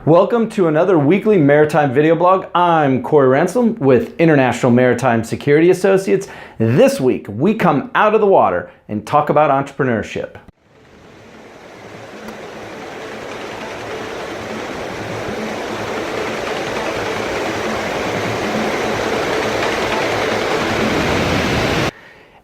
Welcome to another weekly maritime video blog. I'm Corey Ransom with International Maritime Security Associates. This week, we come out of the water and talk about entrepreneurship.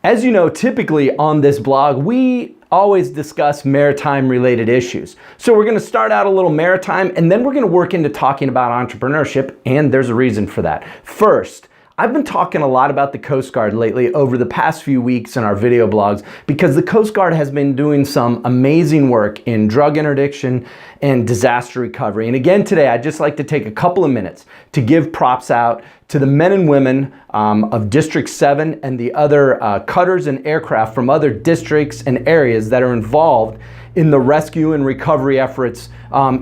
As you know, typically on this blog, we always discuss maritime related issues. So we're going to start out a little maritime and then we're going to work into talking about entrepreneurship, and there's a reason for that. First, I've been talking a lot about the Coast Guard lately over the past few weeks in our video blogs because the Coast Guard has been doing some amazing work in drug interdiction and disaster recovery. And again today, I'd just like to take a couple of minutes to give props out to the men and women of District 7 and the other cutters and aircraft from other districts and areas that are involved in the rescue and recovery efforts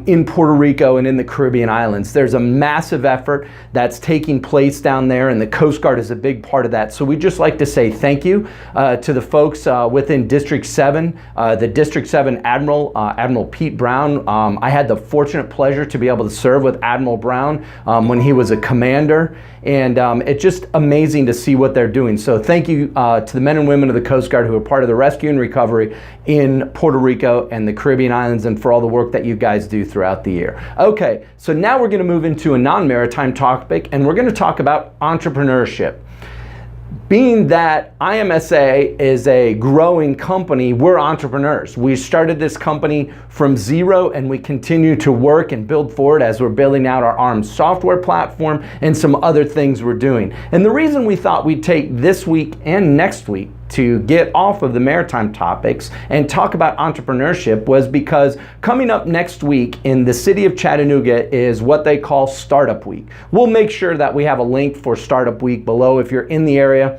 in Puerto Rico and in the Caribbean islands. There's a massive effort that's taking place down there, and the Coast Guard is a big part of that. So we'd just like to say thank you to the folks within District 7, the District 7 Admiral, Admiral Pete Brown. I had the fortunate pleasure to be able to serve with Admiral Brown when he was a commander, and it's just amazing to see what they're doing. So thank you to the men and women of the Coast Guard who are part of the rescue and recovery in Puerto Rico and the Caribbean islands, and for all the work that you guys do throughout the year. Okay, so now we're going to move into a non-maritime topic, and we're going to talk about entrepreneurship. Being that IMSA is a growing company, we're entrepreneurs. We started this company from zero, and we continue to work and build forward as we're building out our ARMS software platform and some other things we're doing. And the reason we thought we'd take this week and next week to get off of the maritime topics and talk about entrepreneurship was because coming up next week in the city of Chattanooga is what they call Startup Week. We'll make sure that we have a link for Startup Week below if you're in the area.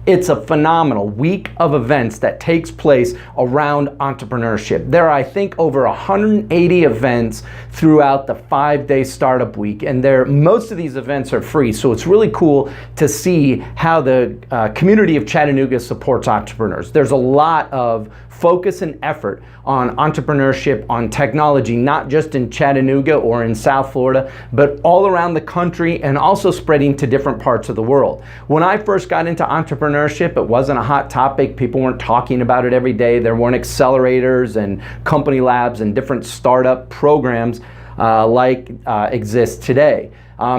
It's a phenomenal week of events that takes place around entrepreneurship. There are, I think, over 180 events throughout the 5-day Startup Week, and most of these events are free, so it's really cool to see how the community of Chattanooga supports entrepreneurs. There's a lot of focus and effort on entrepreneurship, on technology, not just in Chattanooga or in South Florida, but all around the country and also spreading to different parts of the world. When I first got into entrepreneurship, it wasn't a hot topic. People weren't talking about it every day. There weren't accelerators and company labs and different startup programs like exist today.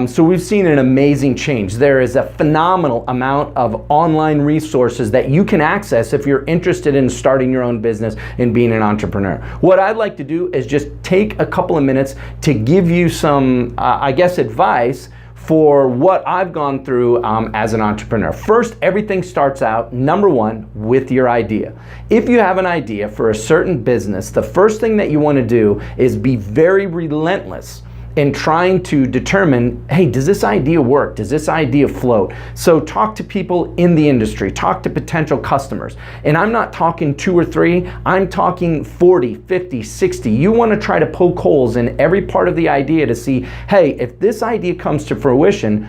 So we've seen an amazing change. There is a phenomenal amount of online resources that you can access if you're interested in starting your own business and being an entrepreneur. What I'd like to do is just take a couple of minutes to give you some, advice for what I've gone through as an entrepreneur. First, everything starts out, number one, with your idea. If you have an idea for a certain business, the first thing that you want to do is be very relentless in trying to determine, hey, does this idea work? Does this idea float? So talk to people in the industry, talk to potential customers. And I'm not talking 2 or 3, I'm talking 40, 50, 60. You want to try to poke holes in every part of the idea to see, hey, if this idea comes to fruition,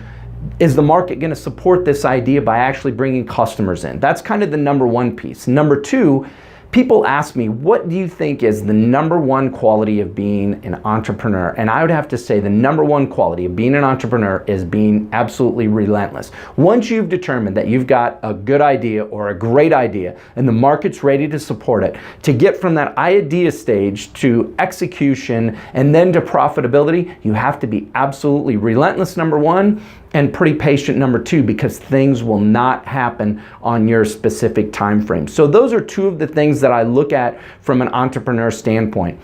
is the market going to support this idea by actually bringing customers in? That's kind of the number one piece. Number two, people ask me, what do you think is the number one quality of being an entrepreneur? And I would have to say the number one quality of being an entrepreneur is being absolutely relentless. Once you've determined that you've got a good idea or a great idea and the market's ready to support it, to get from that idea stage to execution and then to profitability, you have to be absolutely relentless, number one, and pretty patient, number two, because things will not happen on your specific time frame. So those are two of the things that I look at from an entrepreneur standpoint.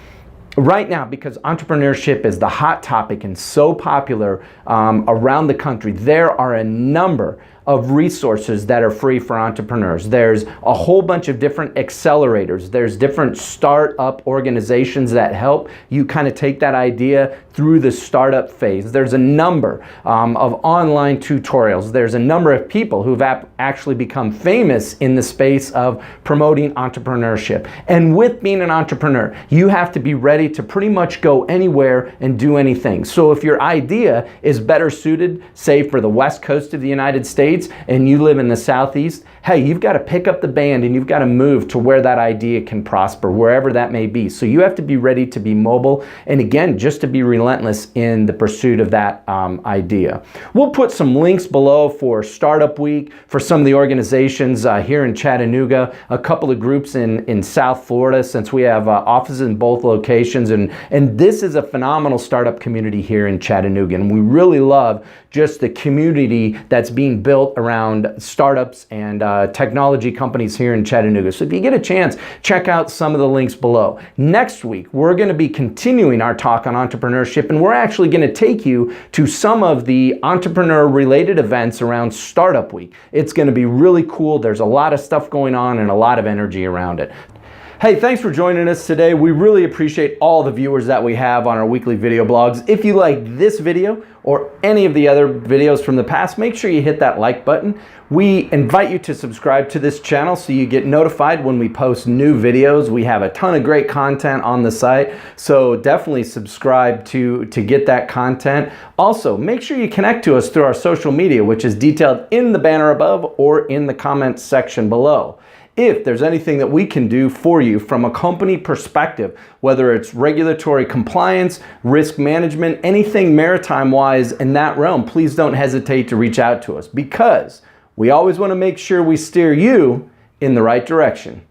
Right now, because entrepreneurship is the hot topic and so popular around the country, there are a number of resources that are free for entrepreneurs. There's a whole bunch of different accelerators. There's different startup organizations that help you kind of take that idea through the startup phase. There's a number of online tutorials. There's a number of people who've actually become famous in the space of promoting entrepreneurship. And with being an entrepreneur, you have to be ready to pretty much go anywhere and do anything. So if your idea is better suited, say, for the West Coast of the United States, states and you live in the Southeast, hey, you've got to pick up the band and you've got to move to where that idea can prosper, wherever that may be. So you have to be ready to be mobile, and again, just to be relentless in the pursuit of that idea. We'll put some links below for Startup Week, for some of the organizations here in Chattanooga, a couple of groups in South Florida, since we have offices in both locations, and this is a phenomenal startup community here in Chattanooga, and we really love just the community that's being built around startups and technology companies here in Chattanooga. So if you get a chance, check out some of the links below. Next week, we're going to be continuing our talk on entrepreneurship, and we're actually going to take you to some of the entrepreneur-related events around Startup Week. It's going to be really cool. There's a lot of stuff going on and a lot of energy around it. Hey, thanks for joining us today. We really appreciate all the viewers that we have on our weekly video blogs. If you like this video or any of the other videos from the past, make sure you hit that like button. We invite you to subscribe to this channel so you get notified when we post new videos. We have a ton of great content on the site, so definitely subscribe to get that content. Also, make sure you connect to us through our social media, which is detailed in the banner above or in the comments section below. If there's anything that we can do for you from a company perspective, whether it's regulatory compliance, risk management, anything maritime-wise in that realm, please don't hesitate to reach out to us, because we always want to make sure we steer you in the right direction.